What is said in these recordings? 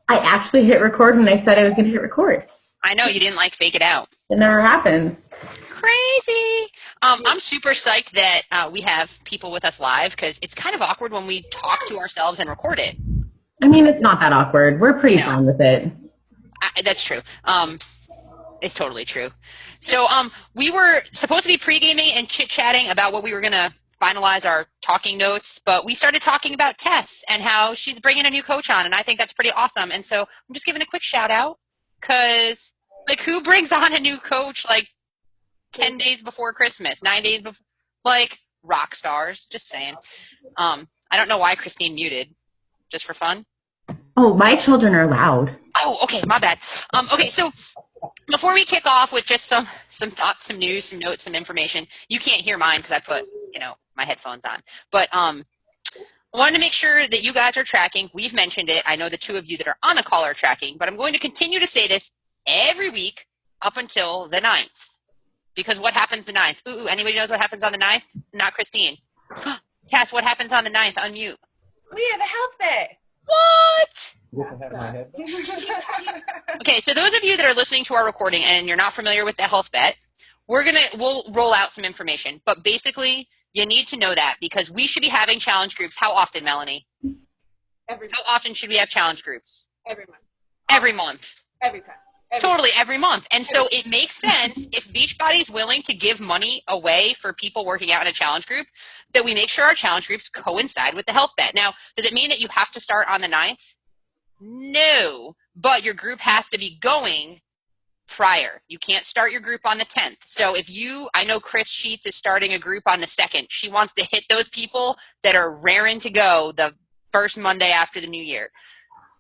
I actually hit record when I said I was going to hit record. I know you didn't like fake it out. It never happens. Crazy. I'm super psyched that we have people with us live because it's kind of awkward when we talk to ourselves and record it. I mean, it's not that awkward. We're pretty No, fine with it. that's true. It's totally true. So, we were supposed to be pre-gaming and chit-chatting about what we were gonna finalize our talking notes, but we started talking about Tess and how she's bringing a new coach on, and I think that's pretty awesome. And so, I'm just giving a quick shout out because, like, who brings on a new coach like 10 days before Christmas, 9 days before, like rock stars, just saying. I don't know why Christine muted, just for fun. Oh, my children are loud. Oh, okay, my bad. Okay, so before we kick off with just some thoughts, some news, some notes, some information, you can't hear mine because I put, my headphones on. But I wanted to make sure that you guys are tracking. We've mentioned it. I know the two of you that are on the call are tracking, but I'm going to continue to say this every week up until the 9th. Because what happens the 9th? Ooh, anybody knows what happens on the 9th? Not Christine. Cass, what happens on the 9th? Unmute. We have a health fair. What? My head. Okay, so those of you that are listening to our recording and you're not familiar with the health bet, we'll roll out some information. But basically, you need to know that because we should be having challenge groups. How often, Melanie? How often should we have challenge groups? Every month. Every month. Every time. Totally, every month. And so it makes sense if Beachbody's willing to give money away for people working out in a challenge group, that we make sure our challenge groups coincide with the health bet. Now, does it mean that you have to start on the 9th? No, but your group has to be going prior. You can't start your group on the 10th. So I know Chris Sheets is starting a group on the 2nd. She wants to hit those people that are raring to go the first Monday after the new year.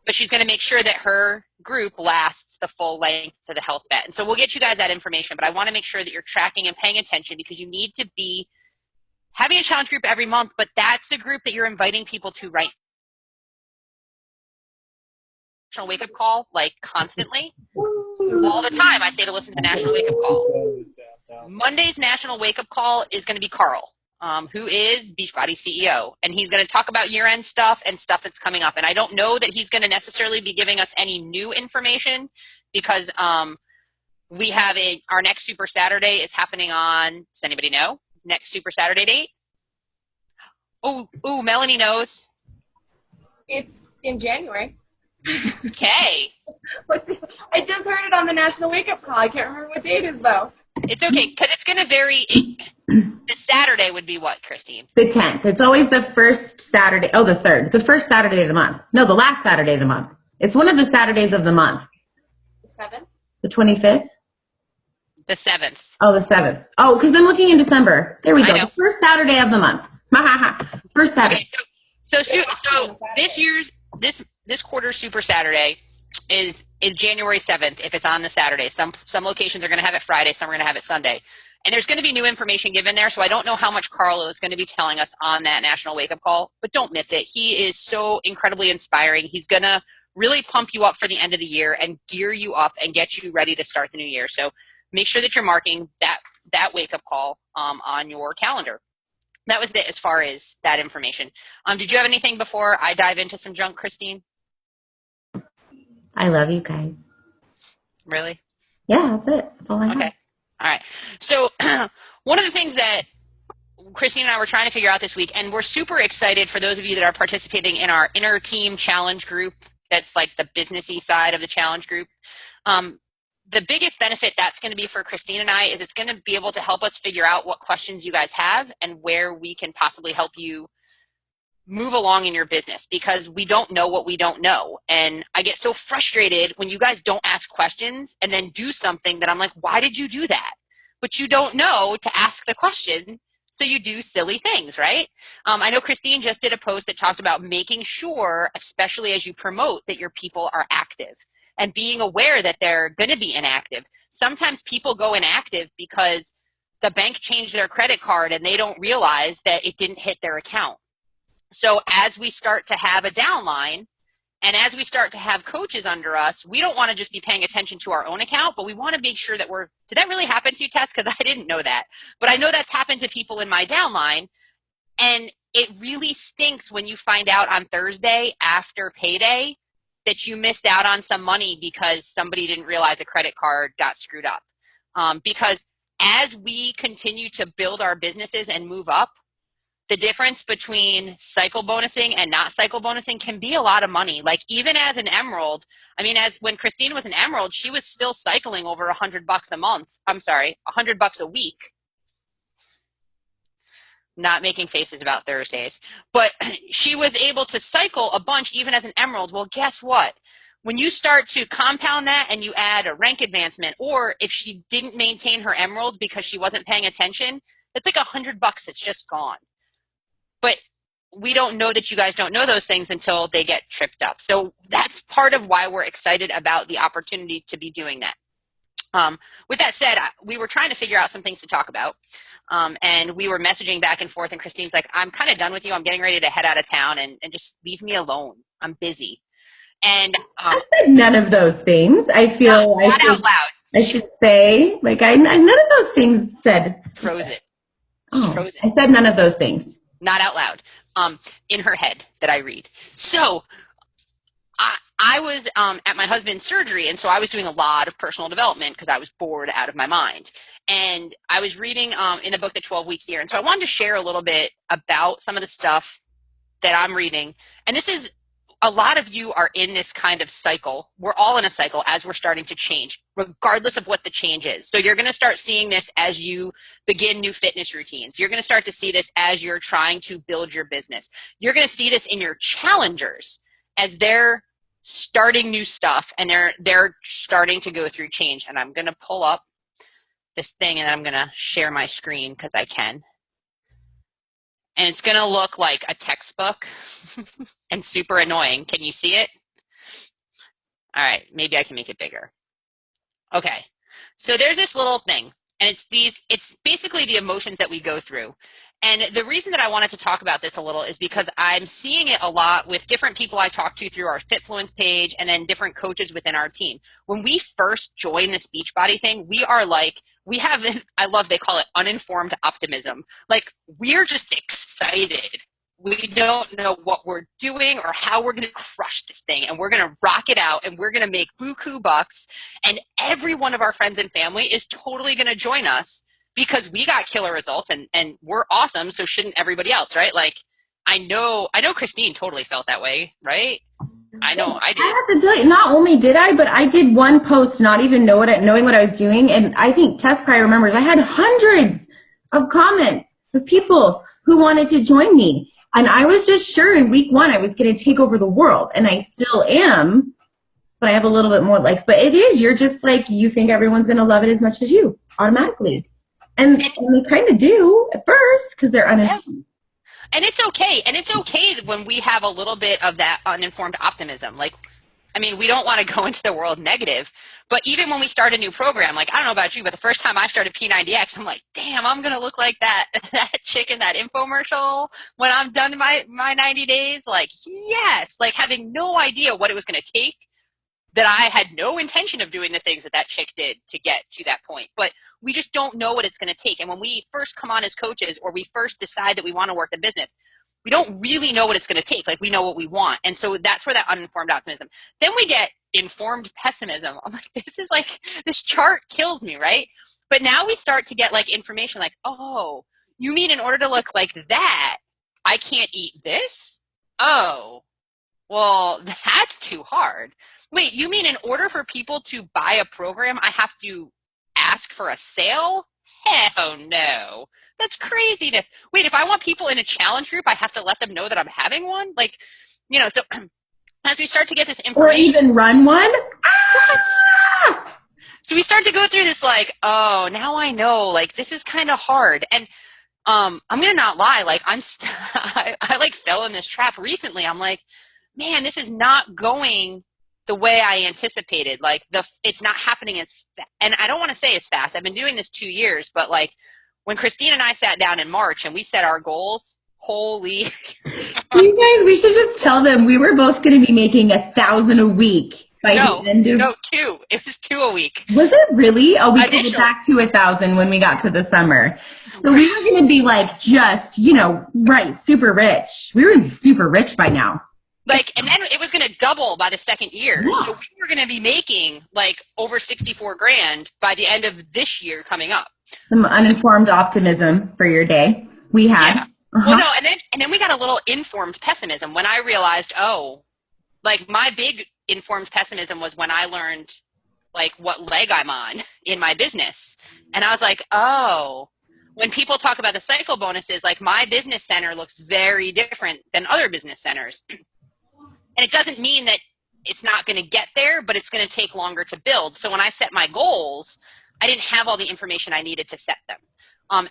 But she's going to make sure that her group lasts the full length of the health bet. And so we'll get you guys that information, but I want to make sure that you're tracking and paying attention because you need to be having a challenge group every month, but that's a group that you're inviting people to right now. National Wake Up Call, like constantly. All the time I say to listen to the National Wake Up Call. Monday's National Wake Up Call is going to be Carl. Who is Beachbody CEO. And he's going to talk about year-end stuff and stuff that's coming up. And I don't know that he's going to necessarily be giving us any new information because we have our next Super Saturday is happening on, does anybody know? Next Super Saturday date? Oh, Melanie knows. It's in January. Okay. I just heard it on the National Wake Up Call. I can't remember what date it is, though. It's okay, because it's going to vary. The Saturday would be what, Christine? The 10th. It's always the first Saturday. Oh, the 3rd. The first Saturday of the month. No, the last Saturday of the month. It's one of the Saturdays of the month. The 7th? The 25th? The 7th. Oh, the 7th. Oh, because I'm looking in December. There we go. The first Saturday of the month. First Saturday. Okay, so this quarter Super Saturday is January 7th if it's on the Saturday. Some locations are going to have it Friday, some are going to have it Sunday. And there's going to be new information given there, so I don't know how much Carl is going to be telling us on that National Wake Up Call, but don't miss it. He is so incredibly inspiring. He's going to really pump you up for the end of the year and gear you up and get you ready to start the new year. So make sure that you're marking that Wake Up Call on your calendar. That was it as far as that information. Did you have anything before I dive into some junk, Christine? I love you guys. Really? Yeah, that's it. That's all I have. Okay. All right. So one of the things that Christine and I were trying to figure out this week, and we're super excited for those of you that are participating in our inner team challenge group, that's like the businessy side of the challenge group. The biggest benefit that's going to be for Christine and I is it's going to be able to help us figure out what questions you guys have and where we can possibly help you move along in your business, because we don't know what we don't know. And I get so frustrated when you guys don't ask questions and then do something that I'm like, why did you do that? But you don't know to ask the question, so you do silly things, right? I know Christine just did a post that talked about making sure, especially as you promote, that your people are active and being aware that they're going to be inactive. Sometimes people go inactive because the bank changed their credit card and they don't realize that it didn't hit their account. So as we start to have a downline and as we start to have coaches under us, we don't want to just be paying attention to our own account, but we want to make sure that did that really happen to you, Tess? Because I didn't know that. But I know that's happened to people in my downline. And it really stinks when you find out on Thursday after payday that you missed out on some money because somebody didn't realize a credit card got screwed up. Because as we continue to build our businesses and move up, the difference between cycle bonusing and not cycle bonusing can be a lot of money. Like even as an emerald, I mean, as when Christine was an emerald, she was still cycling over $100 a month. I'm sorry, $100 a week. Not making faces about Thursdays, but she was able to cycle a bunch even as an emerald. Well, guess what? When you start to compound that and you add a rank advancement, or if she didn't maintain her emerald because she wasn't paying attention, it's like $100. It's just gone. But we don't know that you guys don't know those things until they get tripped up. So that's part of why we're excited about the opportunity to be doing that. With that said, we were trying to figure out some things to talk about. And we were messaging back and forth, and Christine's like, I'm kind of done with you. I'm getting ready to head out of town, and just leave me alone. I'm busy. And I said none of those things. I feel not out loud. I should say, like, none of those things said. Froze it. Oh, Froze it. I said none of those things. Not out loud. In her head that I read. So I was at my husband's surgery, and so I was doing a lot of personal development because I was bored out of my mind. And I was reading in the book, The 12-Week Year. And so I wanted to share a little bit about some of the stuff that I'm reading. And this is, a lot of you are in this kind of cycle. We're all in a cycle as we're starting to change, regardless of what the change is. So you're going to start seeing this as you begin new fitness routines. You're going to start to see this as you're trying to build your business. You're going to see this in your challengers as they're starting new stuff and they're starting to go through change. And I'm going to pull up this thing and I'm going to share my screen because I can. And it's going to look like a textbook and super annoying. Can you see it? All right, maybe I can make it bigger. Okay, so there's this little thing, and it's basically the emotions that we go through. And the reason that I wanted to talk about this a little is because I'm seeing it a lot with different people I talk to through our Fitfluence page and then different coaches within our team. When we first join this Beachbody thing, we are like, they call it uninformed optimism. Like, we're just excited. We don't know what we're doing or how we're going to crush this thing, and we're going to rock it out, and we're going to make buku bucks, and every one of our friends and family is totally going to join us because we got killer results and we're awesome. So shouldn't everybody else, right? Like, I know Christine totally felt that way, right? I know I did. I have to tell you, not only did I, but I did one post not even knowing what I was doing. And I think Tess probably remembers I had hundreds of comments of people who wanted to join me. And I was just sure in week 1 I was going to take over the world. And I still am. But I have a little bit more but it is, you're just like, you think everyone's going to love it as much as you automatically. And they kind of do at first because they're uninformed. And it's okay. And it's okay when we have a little bit of that uninformed optimism. Like, I mean, we don't want to go into the world negative, but even when we start a new program, like, I don't know about you, but the first time I started P90X, I'm like, damn, I'm going to look like that chick in that infomercial when I'm done my 90 days. Like, yes, like having no idea what it was going to take, that I had no intention of doing the things that chick did to get to that point. But we just don't know what it's going to take. And when we first come on as coaches, or we first decide that we want to work the business, we don't really know what it's going to take. Like, we know what we want. And so that's where that uninformed optimism. Then we get informed pessimism. I'm like, this chart kills me, right? But now we start to get like information like, oh, you mean in order to look like that, I can't eat this? Oh, well, that's too hard. Wait, you mean in order for people to buy a program, I have to ask for a sale? Hell no. That's craziness. Wait, if I want people in a challenge group, I have to let them know that I'm having one? Like, so as we start to get this information. Or even run one? What? So we start to go through this like, oh, now I know, like, this is kind of hard. And I'm going to not lie. Like, I like fell in this trap recently. I'm like, man, this is not going the way I anticipated. Like, it's not happening and I don't want to say as fast. I've been doing this 2 years, but like when Christine and I sat down in March and we set our goals, holy. You guys, we should just tell them we were both going to be making 1,000 a week by the end of. No, 2. It was 2 a week. Was it really? Oh, we took it back to 1,000 when we got to the summer. So we were going to be like just, right, super rich. We were going to be super rich by now. Like, and then it was going to double by the second year. Yeah. So we were going to be making like over 64 grand by the end of this year coming up. Some uninformed optimism for your day we had. Yeah. Well, no, and then we got a little informed pessimism when I realized, oh, like my big informed pessimism was when I learned like what leg I'm on in my business. And I was like, oh, when people talk about the cycle bonuses, like my business center looks very different than other business centers. And it doesn't mean that it's not going to get there, but it's going to take longer to build. So when I set my goals, I didn't have all the information I needed to set them.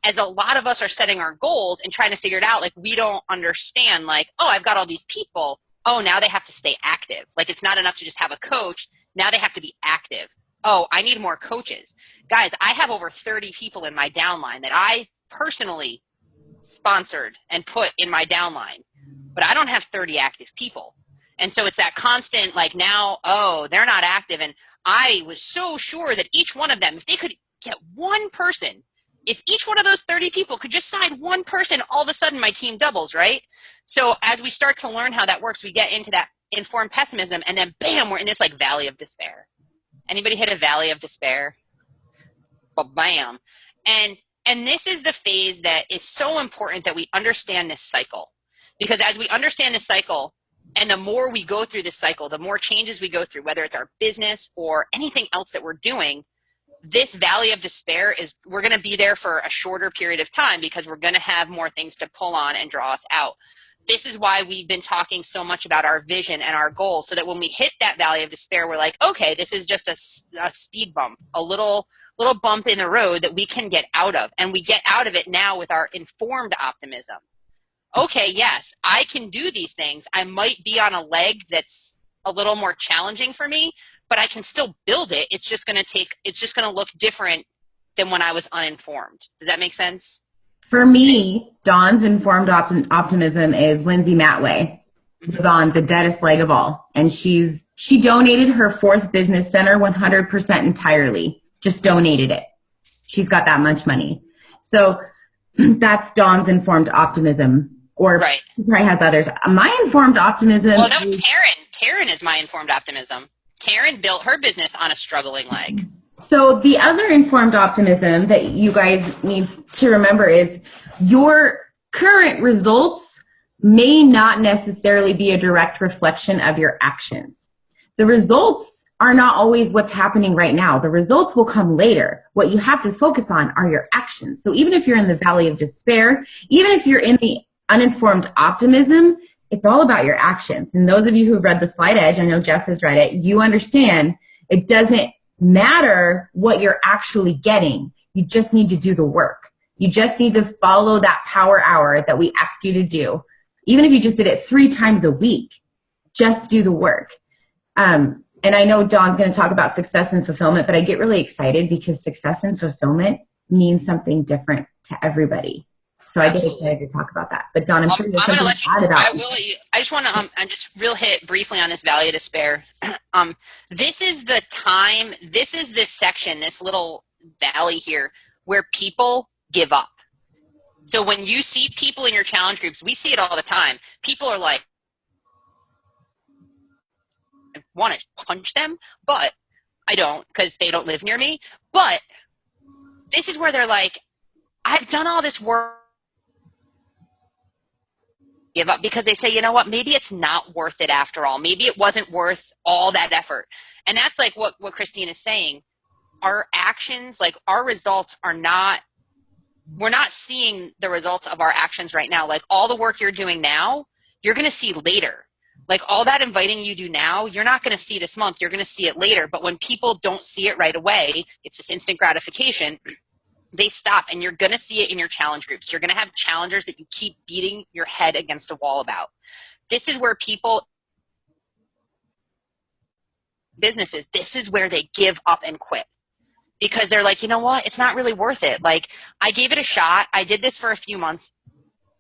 As a lot of us are setting our goals and trying to figure it out, like we don't understand like, oh, I've got all these people. Oh, now they have to stay active. Like it's not enough to just have a coach. Now they have to be active. Oh, I need more coaches. Guys, I have over 30 people in my downline that I personally sponsored and put in my downline, but I don't have 30 active people. And so it's that constant, like now, oh, they're not active. And I was so sure that each one of them, if they could get one person, if each one of those 30 people could just sign one person, all of a sudden my team doubles, right? So as we start to learn how that works, we get into that informed pessimism and then bam, we're in this like valley of despair. Anybody hit a valley of despair? Well, bam. And this is the phase that is so important that we understand this cycle. Because as we understand this cycle, and the more we go through this cycle, the more changes we go through, whether it's our business or anything else that we're doing, this valley of despair is, we're going to be there for a shorter period of time because we're going to have more things to pull on and draw us out. This is why we've been talking so much about our vision and our goals, so that when we hit that valley of despair, we're like, okay, this is just a speed bump, a little bump in the road that we can get out of. And we get out of it now with our informed optimism. Okay, yes, I can do these things. I might be on a leg that's a little more challenging for me, but I can still build it. It's just going to look different than when I was uninformed. Does that make sense? For me, Dawn's informed optimism is Lindsay Matway was on the deadest leg of all. And she donated her 4th business center 100% entirely, just donated it. She's got that much money. So that's Dawn's informed optimism. Or right. She probably has others. My informed optimism. Well, no, Taryn is my informed optimism. Taryn built her business on a struggling leg. So the other informed optimism that you guys need to remember is your current results may not necessarily be a direct reflection of your actions. The results are not always what's happening right now. The results will come later. What you have to focus on are your actions. So even if you're in the valley of despair, even if you're in the uninformed optimism, it's all about your actions. And those of you who've read The Slight Edge, I know Jeff has read it, you understand it doesn't matter what you're actually getting. You just need to do the work. You just need to follow that power hour that we ask you to do. Even if you just did it 3 times a week, just do the work. And I know Dawn's going to talk about success and fulfillment, but I get really excited because success and fulfillment means something different to everybody. So I get excited to talk about that. But Dawn, I'm sure there's something to add about. I will let you. I just want to just real hit briefly on this valley of despair. This is the time. This is this section, this little valley here, where people give up. So when you see people in your challenge groups, we see it all the time. People are like, I want to punch them, but I don't because they don't live near me. But this is where they're like, I've done all this work. Give up because they say, you know what, maybe it's not worth it after all. Maybe it wasn't worth all that effort. And that's like what Christine is saying. Our actions, like our results are not, we're not seeing the results of our actions right now. Like all the work you're doing now, you're going to see later. Like all that inviting you do now, you're not going to see this month. You're going to see it later. But when people don't see it right away, it's this instant gratification. They stop, and you're going to see it in your challenge groups. You're going to have challengers that you keep beating your head against a wall about. This is where people, businesses, this is where they give up and quit because they're like, you know what? It's not really worth it. Like I gave it a shot. I did this for a few months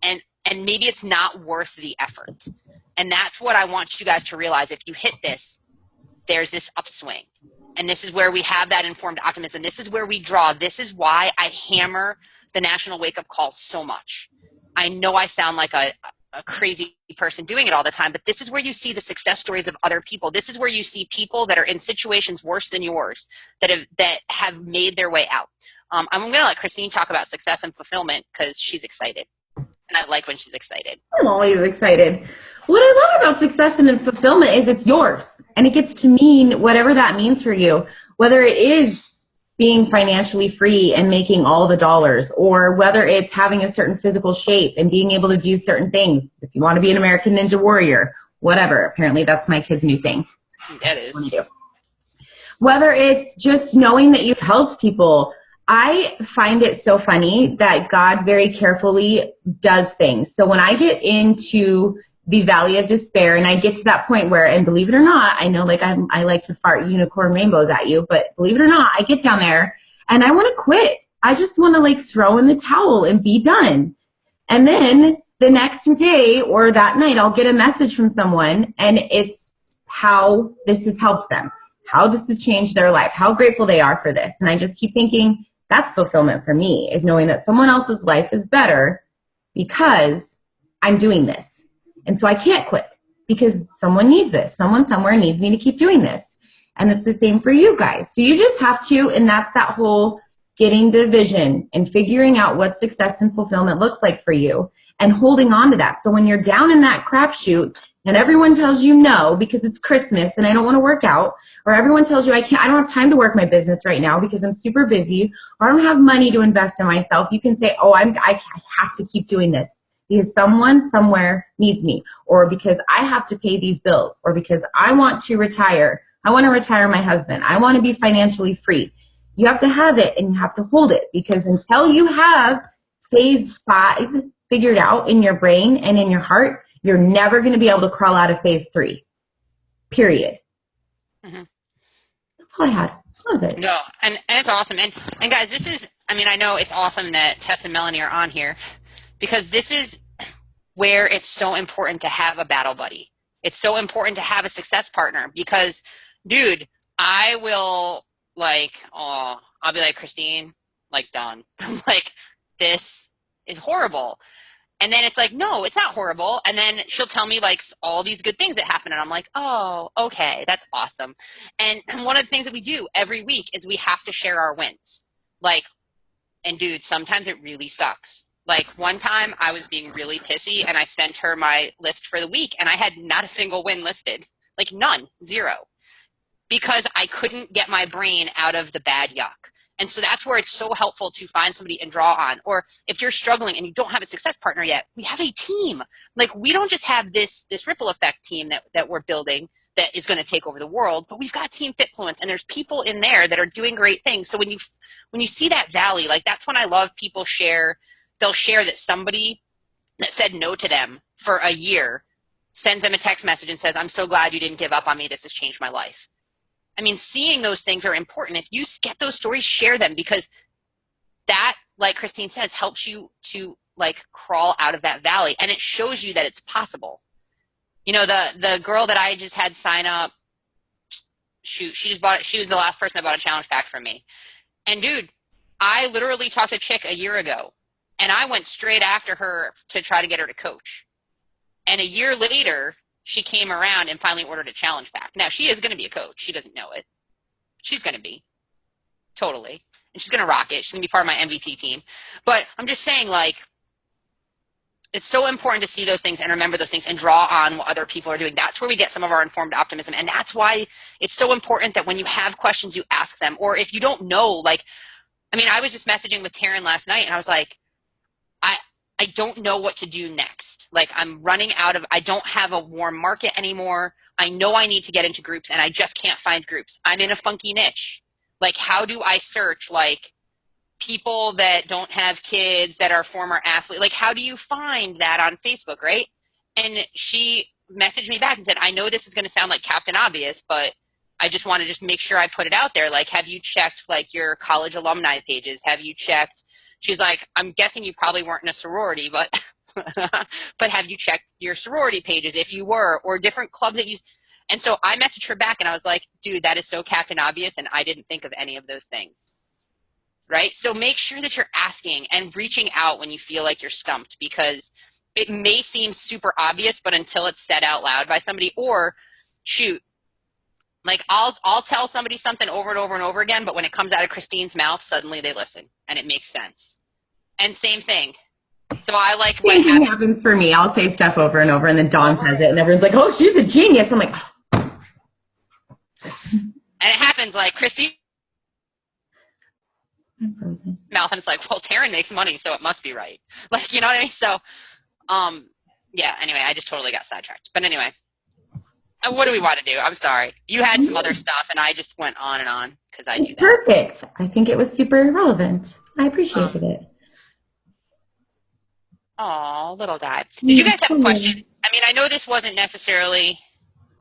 and maybe it's not worth the effort. And that's what I want you guys to realize. If you hit this, there's this upswing. And this is where we have that informed optimism. This is where we draw. This is why I hammer the National Wake Up Call so much. I know I sound like a a crazy person doing it all the time, but this is where you see the success stories of other people. This is where you see people that are in situations worse than yours that have made their way out. I'm going to let Christine talk about success and fulfillment because she's excited. And I like when she's excited. I'm always excited. What I love about success and fulfillment is it's yours, and it gets to mean whatever that means for you, whether it is being financially free and making all the dollars, or whether it's having a certain physical shape and being able to do certain things. If you want to be an American Ninja Warrior, whatever. Apparently that's my kid's new thing. That is. Whether it's just knowing that you've helped people. I find it so funny that God very carefully does things. So when I get into the valley of despair and I get to that point where, and believe it or not, I know like I like to fart unicorn rainbows at you, but believe it or not, I get down there and I want to quit. I just want to like throw in the towel and be done. And then the next day or that night, I'll get a message from someone and it's how this has helped them, how this has changed their life, how grateful they are for this. And I just keep thinking, that's fulfillment for me, is knowing that someone else's life is better because I'm doing this. And so I can't quit because someone needs this. Someone somewhere needs me to keep doing this. And it's the same for you guys. So you just have to, and that's that whole getting the vision and figuring out what success and fulfillment looks like for you and holding on to that. So when you're down in that crapshoot and everyone tells you no because it's Christmas and I don't want to work out, or everyone tells you I don't have time to work my business right now because I'm super busy, or I don't have money to invest in myself, you can say, oh, I have to keep doing this because someone somewhere needs me, or because I have to pay these bills, or because I want to retire. I want to retire my husband. I want to be financially free. You have to have it and you have to hold it, because until you have phase 5 figured out in your brain and in your heart, you're never going to be able to crawl out of phase 3, period. Mm-hmm. That's all I had. That was it. No, and it's awesome. And guys, this is, I mean, I know it's awesome that Tess and Melanie are on here because this is where it's so important to have a battle buddy. It's so important to have a success partner because, dude, I will I'll be like, Christine, like, done. Like, this is horrible. And then it's like, no, it's not horrible. And then she'll tell me like all these good things that happen. And I'm like, oh, okay, that's awesome. And one of the things that we do every week is we have to share our wins. Like, and dude, sometimes it really sucks. Like one time I was being really pissy and I sent her my list for the week and I had not a single win listed. Like none, 0. Because I couldn't get my brain out of the bad yuck. And so that's where it's so helpful to find somebody and draw on. Or if you're struggling and you don't have a success partner yet, we have a team. Like we don't just have this ripple effect team that we're building that is going to take over the world, but we've got Team Fitfluence and there's people in there that are doing great things. So when you see that valley, like that's when I love people share, they'll share that somebody that said no to them for a year sends them a text message and says, I'm so glad you didn't give up on me. This has changed my life. I mean, seeing those things are important. If you get those stories, share them because that, like Christine says, helps you to like crawl out of that valley and it shows you that it's possible. You know, the girl that I just had sign up, shoot, she was the last person that bought a challenge pack from me. And dude, I literally talked to Chick a year ago and I went straight after her to try to get her to coach. And a year later, she came around and finally ordered a challenge pack. Now, she is going to be a coach. She doesn't know it. She's going to be. Totally. And she's going to rock it. She's going to be part of my MVP team. But I'm just saying, like, it's so important to see those things and remember those things and draw on what other people are doing. That's where we get some of our informed optimism. And that's why it's so important that when you have questions, you ask them. Or if you don't know, like, I mean, I was just messaging with Taryn last night, and I was like, I don't know what to do next. Like I'm running out of, I don't have a warm market anymore. I know I need to get into groups and I just can't find groups. I'm in a funky niche. Like how do I search like people that don't have kids that are former athletes? Like how do you find that on Facebook, right? And she messaged me back and said, I know this is going to sound like Captain Obvious, but I just want to just make sure I put it out there. Like, have you checked like your college alumni pages? Have you checked? She's like, I'm guessing you probably weren't in a sorority, but but have you checked your sorority pages if you were, or different clubs that you? And so I messaged her back and I was like, dude, that is so Captain Obvious. And I didn't think of any of those things. Right. So make sure that you're asking and reaching out when you feel like you're stumped, because it may seem super obvious, but until it's said out loud by somebody, or shoot, like I'll tell somebody something over and over and over again, but when it comes out of Christine's mouth, suddenly they listen and it makes sense. And same thing. So I like Same thing happens for me. I'll say stuff over and over, and then Dawn says it, and everyone's like, "Oh, she's a genius." I'm like, oh. And it happens like Christine mouth, and it's like, well, Taryn makes money, so it must be right. Like, you know what I mean? So, yeah. Anyway, I just totally got sidetracked. But anyway, what do we want to do? I'm sorry. You had some other stuff, and I just went on and on because I do that. Perfect. I think it was super relevant. I appreciated it. Oh, little guy. Did you guys have a question? I mean, I know this wasn't necessarily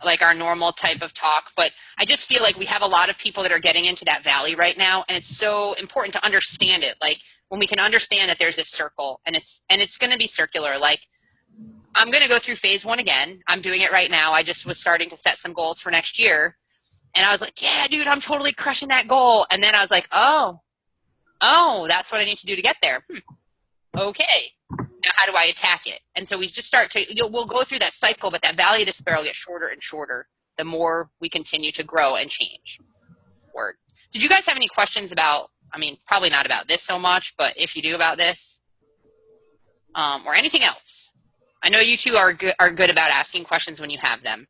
like our normal type of talk, but I just feel like we have a lot of people that are getting into that valley right now, and it's so important to understand it. Like when we can understand that there's this circle, and it's going to be circular. Like I'm going to go through phase 1 again. I'm doing it right now. I just was starting to set some goals for next year, and I was like, yeah, dude, I'm totally crushing that goal. And then I was like, oh, that's what I need to do to get there. Okay. Now, how do I attack it? And so we just we'll go through that cycle, but that valley of despair will get shorter and shorter the more we continue to grow and change. Word. Did you guys have any questions about, I mean, probably not about this so much, but if you do about this, or anything else? I know you two are good about asking questions when you have them.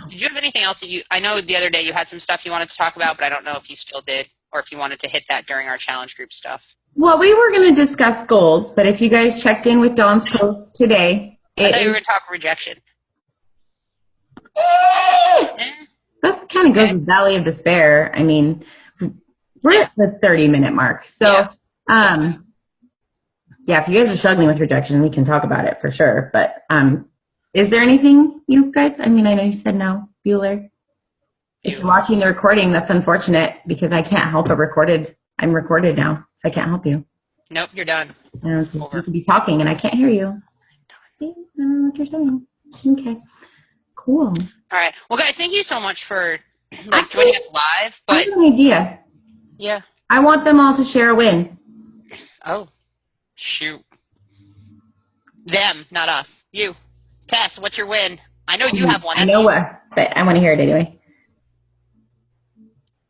Did you have anything else I know the other day you had some stuff you wanted to talk about, but I don't know if you still did, or if you wanted to hit that during our challenge group stuff. Well, we were going to discuss goals, but if you guys checked in with Dawn's post today. I thought you were going to talk rejection. That kind of goes with Valley of Despair. I mean, we're at the 30-minute mark. So, yeah, if you guys are struggling with rejection, we can talk about it for sure. But is there anything you guys, I mean, I know you said no, Bueller. If you're watching the recording, that's unfortunate because I can't help it I'm recorded now, so I can't help you. Nope, you're done. You could be talking and I can't hear you. I don't know what you're saying. Okay, cool. All right. Well, guys, thank you so much for joining us live. But I have an idea. Yeah. I want them all to share a win. Oh, shoot. Them, not us. You. Tess, what's your win? I know you have one. I know what, but I want to hear it anyway.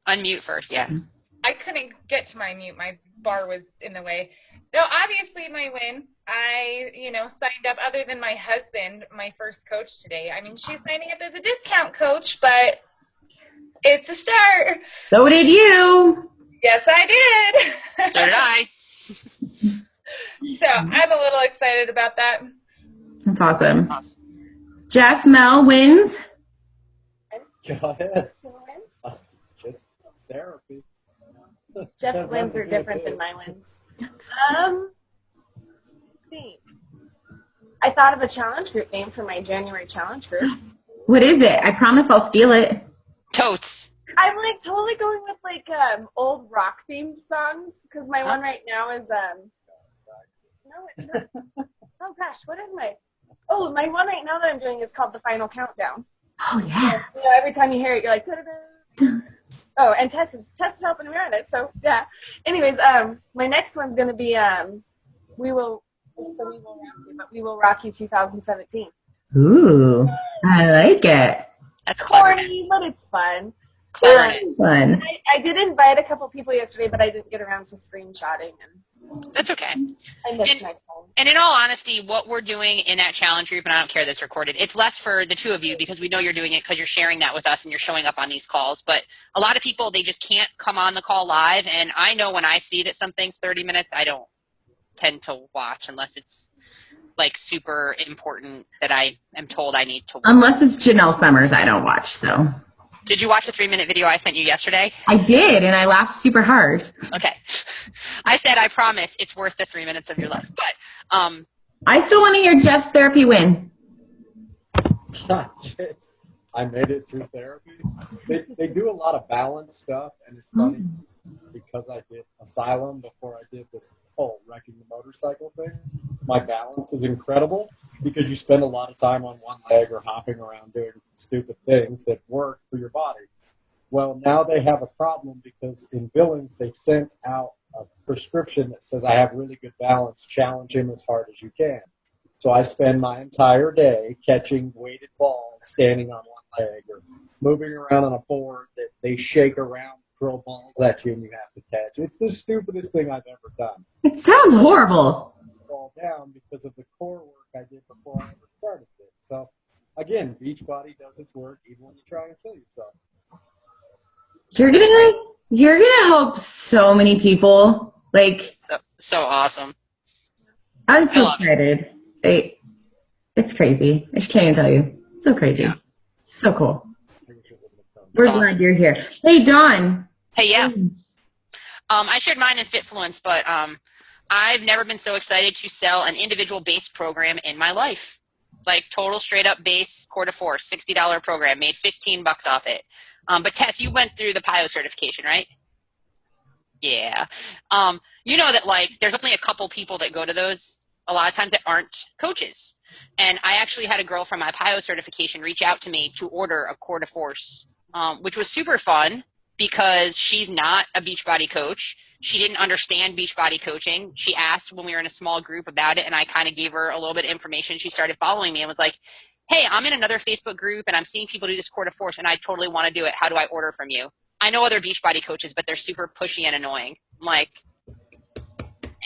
Unmute first, yeah. I couldn't get to my mute. My bar was in the way. No, obviously my win. I, signed up, other than my husband, my first coach today. I mean, she's signing up as a discount coach, but it's a start. So did you. Yes, I did. So did I. So I'm a little excited about that. That's awesome. Jeff, Mel wins. Go ahead. Just therapy. Jeff's wins are different than my wins. I thought of a challenge group name for my January challenge group. What is it? I promise I'll steal it. Totes. I'm totally going with old rock themed songs because my one right now is no, it's not. Oh gosh, what is my one right now that I'm doing is called The Final Countdown. Oh yeah. So, every time you hear it, you're like, da-da-da. Oh, and Tess is helping me on it. So yeah. Anyways, my next one's gonna be We Will Rock You 2017. Ooh, I like it. That's clever. Corny, but it's fun. Fun. I did invite a couple people yesterday, but I didn't get around to screenshotting, and That's okay. I missed my phone. And in all honesty, what we're doing in that challenge group, and I don't care that's recorded, it's less for the two of you because we know you're doing it because you're sharing that with us and you're showing up on these calls. But a lot of people, they just can't come on the call live. And I know when I see that something's 30 minutes, I don't tend to watch unless it's super important that I am told I need to watch. Unless it's Janelle Summers, I don't watch, so. Did you watch the 3-minute video I sent you yesterday? I did, and I laughed super hard. Okay. I said, I promise it's worth the 3 minutes of your life. But I still want to hear Jeff's therapy win. I made it through therapy. They do a lot of balance stuff, and it's funny because I did Asylum before I did this whole wrecking the motorcycle thing. My balance is incredible because you spend a lot of time on one leg or hopping around doing stupid things that work for your body. Well, now they have a problem because in Billings they sent out a prescription that says I have really good balance. Challenge him as hard as you can. So I spend my entire day catching weighted balls, standing on one leg, or moving around on a board that they shake around, throw balls at you, and you have to catch. It's the stupidest thing I've ever done. It sounds horrible. Fall down because of the core work I did before I ever started this. So again, Beachbody does its work even when you try and kill yourself. You're gonna help so many people. Like, So awesome. I'm I so love it. excited. It's crazy. I just can't even tell you. It's so crazy. Yeah. So cool. I wish it wouldn't have come. We're awesome. glad you're here. Hey, Dawn. Hey, yeah. I shared mine in Fitfluence, but I've never been so excited to sell an individual base program in my life. Like total straight up base core to force, $60 program, made $15 off it. But Tess, you went through the PIO certification, right? Yeah. You know that like there's only a couple people that go to those a lot of times that aren't coaches. And I actually had a girl from my PIO certification reach out to me to order a core to force, which was super fun because she's not a Beachbody coach. She didn't understand Beachbody coaching. She asked when we were in a small group about it, and I kind of gave her a little bit of information. She started following me and was like, hey, I'm in another Facebook group and I'm seeing people do this core to force and I totally want to do it. How do I order from you? I know other Beachbody coaches, but they're super pushy and annoying. I'm like,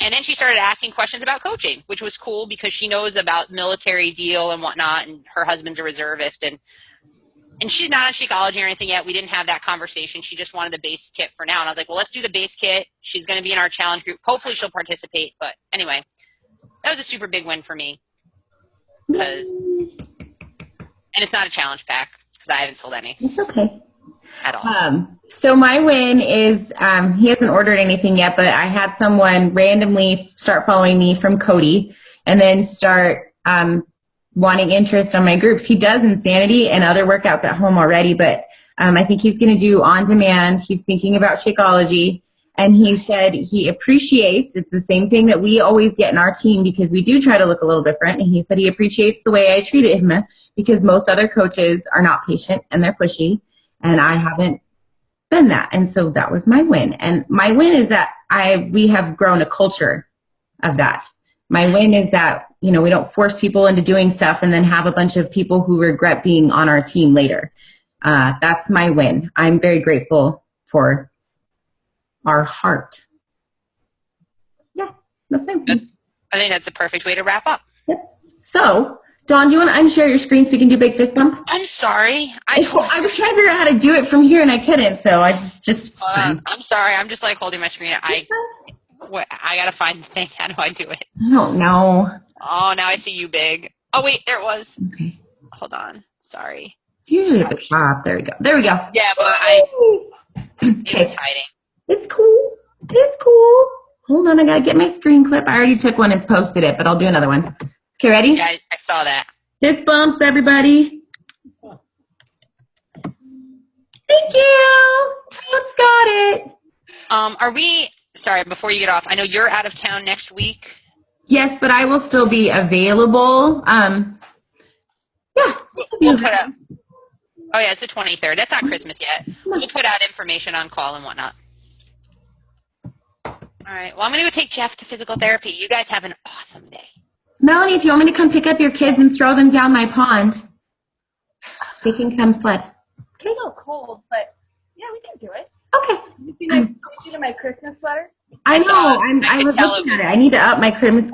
and then she started asking questions about coaching, which was cool because she knows about military deal and whatnot, and her husband's a reservist, and she's not on Shakeology or anything yet. We didn't have that conversation. She just wanted the base kit for now, and I was like, well, let's do the base kit. She's going to be in our challenge group. Hopefully she'll participate, but anyway, that was a super big win for me. And it's not a challenge pack because I haven't sold any It's okay. at all. So my win is he hasn't ordered anything yet, but I had someone randomly start following me from Cody and then start wanting interest on my groups. He does Insanity and other workouts at home already, but I think he's going to do on demand. He's thinking about Shakeology, and he said he appreciates, it's the same thing that we always get in our team because we do try to look a little different. And he said he appreciates the way I treated him because most other coaches are not patient and they're pushy, and I haven't been that. And so that was my win. And my win is that we have grown a culture of that. My win is that, we don't force people into doing stuff and then have a bunch of people who regret being on our team later. That's my win. I'm very grateful for our heart. Yeah, that's my win. I think that's a perfect way to wrap up. Yep. So, Dawn, do you want to unshare your screen so we can do big fist bump? I'm sorry. I was trying to figure out how to do it from here and I couldn't, so I just I'm sorry. I'm just like holding my screen. I gotta find the thing. How do I do it? I don't know. Oh, now I see you big. Oh wait, there it was. Okay. Hold on. Sorry. It's usually at the top. There we go. There we go. Yeah, but it was hiding. It's cool. It's cool. Hold on, I gotta get my screen clip. I already took one and posted it, but I'll do another one. Okay, ready? Yeah, I saw that. Fist bumps, everybody. Thank you. Toad's got it. Are we? Sorry, before you get off, I know you're out of town next week. Yes, but I will still be available. Yeah. We'll put out. Oh yeah, it's the 23rd. That's not Christmas yet. We'll put out information on call and whatnot. All right. Well, I'm going to go take Jeff to physical therapy. You guys have an awesome day. Melanie, if you want me to come pick up your kids and throw them down my pond, they can come sled. It's a little cold, but yeah, we can do it. Okay. Did you see my Christmas sweater? I I know. saw it. I I could was tell looking it at it. I need to up my Christmas